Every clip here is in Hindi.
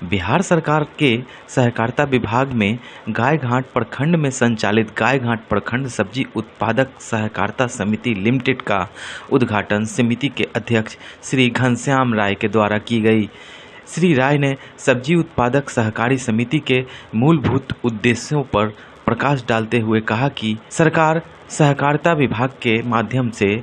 बिहार सरकार के सहकारिता विभाग में गायघाट प्रखंड में संचालित गायघाट प्रखंड सब्जी उत्पादक सहकारिता समिति लिमिटेड का उद्घाटन समिति के अध्यक्ष श्री घनश्याम राय के द्वारा की गई। श्री राय ने सब्जी उत्पादक सहकारी समिति के मूलभूत उद्देश्यों पर प्रकाश डालते हुए कहा कि सरकार सहकारिता विभाग के माध्यम से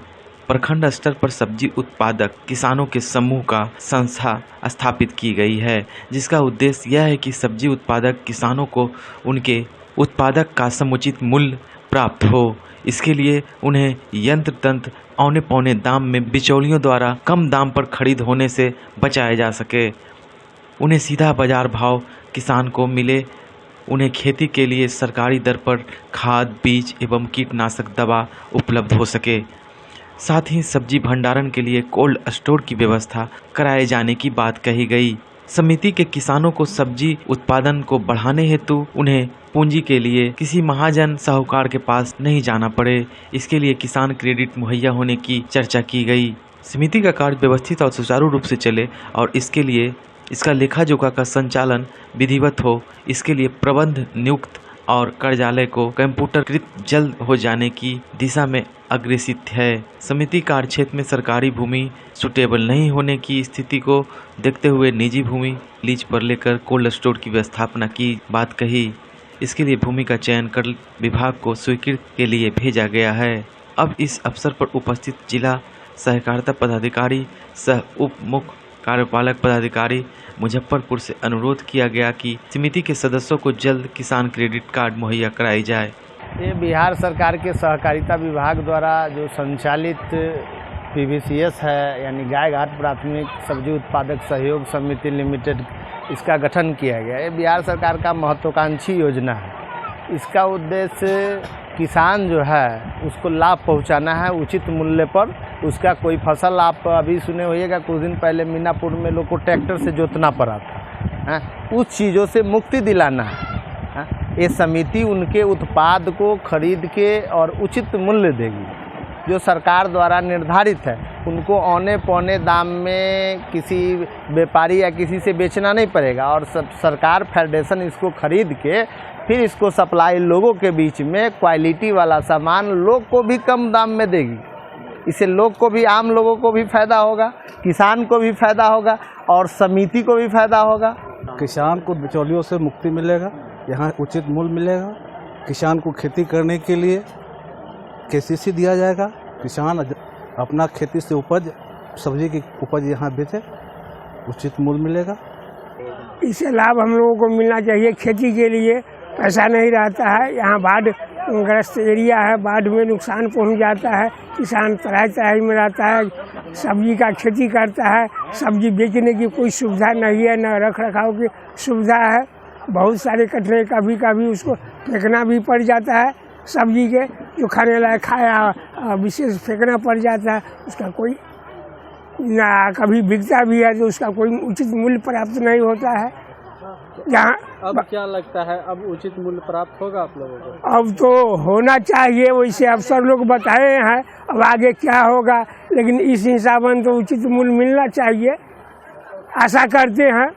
प्रखंड स्तर पर सब्जी उत्पादक किसानों के समूह का संस्था स्थापित की गई है, जिसका उद्देश्य यह है कि सब्जी उत्पादक किसानों को उनके उत्पादक का समुचित मूल्य प्राप्त हो। इसके लिए उन्हें यंत्र तंत्र औने पौने दाम में बिचौलियों द्वारा कम दाम पर खरीद होने से बचाया जा सके, उन्हें सीधा बाजार भाव किसान को मिले, उन्हें खेती के लिए सरकारी दर पर खाद, बीज एवं कीटनाशक दवा उपलब्ध हो सके। साथ ही सब्जी भंडारण के लिए कोल्ड स्टोर की व्यवस्था कराए जाने की बात कही गई। समिति के किसानों को सब्जी उत्पादन को बढ़ाने हेतु उन्हें पूंजी के लिए किसी महाजन साहूकार के पास नहीं जाना पड़े, इसके लिए किसान क्रेडिट मुहैया होने की चर्चा की गई। समिति का कार्य व्यवस्थित और सुचारू रूप से चले और इसके लिए इसका लेखा जोखा का संचालन विधिवत हो, इसके लिए प्रबंध नियुक्त और कार्यालय को कंप्यूटरकृत जल्द हो जाने की दिशा में अग्रसित है। समिति कार्य क्षेत्र में सरकारी भूमि सुटेबल नहीं होने की स्थिति को देखते हुए निजी भूमि लीज पर लेकर कोल्ड स्टोर की व्यवस्थापना की बात कही। इसके लिए भूमि का चयन कर विभाग को स्वीकृति के लिए भेजा गया है। अब इस अवसर पर उपस्थित जिला सहकारिता पदाधिकारी सह उप मुख्य कार्यपालक पदाधिकारी मुजफ्फरपुर से अनुरोध किया गया कि समिति के सदस्यों को जल्द किसान क्रेडिट कार्ड मुहैया कराई जाए। ये बिहार सरकार के सहकारिता विभाग द्वारा जो संचालित PVCS है, यानी गायघाट प्राथमिक सब्जी उत्पादक सहयोग समिति लिमिटेड, इसका गठन किया गया। ये बिहार सरकार का महत्वाकांक्षी योजना है। इसका उद्देश्य किसान जो है उसको लाभ पहुंचाना है उचित मूल्य पर। उसका कोई फसल आप अभी सुने होइएगा, कुछ दिन पहले मीनापुर में लोग को ट्रैक्टर से जोतना पड़ा था, उस चीज़ों से मुक्ति दिलाना है। ये समिति उनके उत्पाद को खरीद के और उचित मूल्य देगी जो सरकार द्वारा निर्धारित है। उनको औने पौने दाम में किसी व्यापारी या किसी से बेचना नहीं पड़ेगा और सरकार फेडरेशन इसको खरीद के फिर इसको सप्लाई लोगों के बीच में क्वालिटी वाला सामान लोग को भी कम दाम में देगी। इससे लोग को भी, आम लोगों को भी फ़ायदा होगा, किसान को भी फ़ायदा होगा और समिति को भी फ़ायदा होगा। किसान को बिचौलियों से मुक्ति मिलेगा, यहाँ उचित मूल्य मिलेगा। किसान को खेती करने के लिए KCC दिया जाएगा। किसान अपना खेती से उपज, सब्जी की उपज यहाँ बेचे, उचित मूल्य मिलेगा। इससे लाभ हम लोगों को मिलना चाहिए। खेती के लिए पैसा नहीं रहता है, यहाँ बाढ़ ग्रस्त एरिया है, बाढ़ में नुकसान पहुँच जाता है। किसान तराई तराई में रहता है, सब्जी का खेती करता है, सब्जी बेचने की कोई सुविधा नहीं है, न रख रखाव की सुविधा है। बहुत सारे कचरे कभी कभी उसको फेंकना भी पड़ जाता है। सब्जी के जो खाने लायक खाया विशेष फेंकना पड़ जाता है, उसका कोई ना, कभी बिकता भी है तो उसका कोई उचित मूल्य प्राप्त नहीं होता है। जहाँ अब क्या लगता है, अब उचित मूल्य प्राप्त होगा आप लोगों को? अब तो होना चाहिए, वैसे अफसर लोग बताए हैं, अब आगे क्या होगा, लेकिन इस हिसाब से तो उचित मूल्य मिलना चाहिए, आशा करते हैं।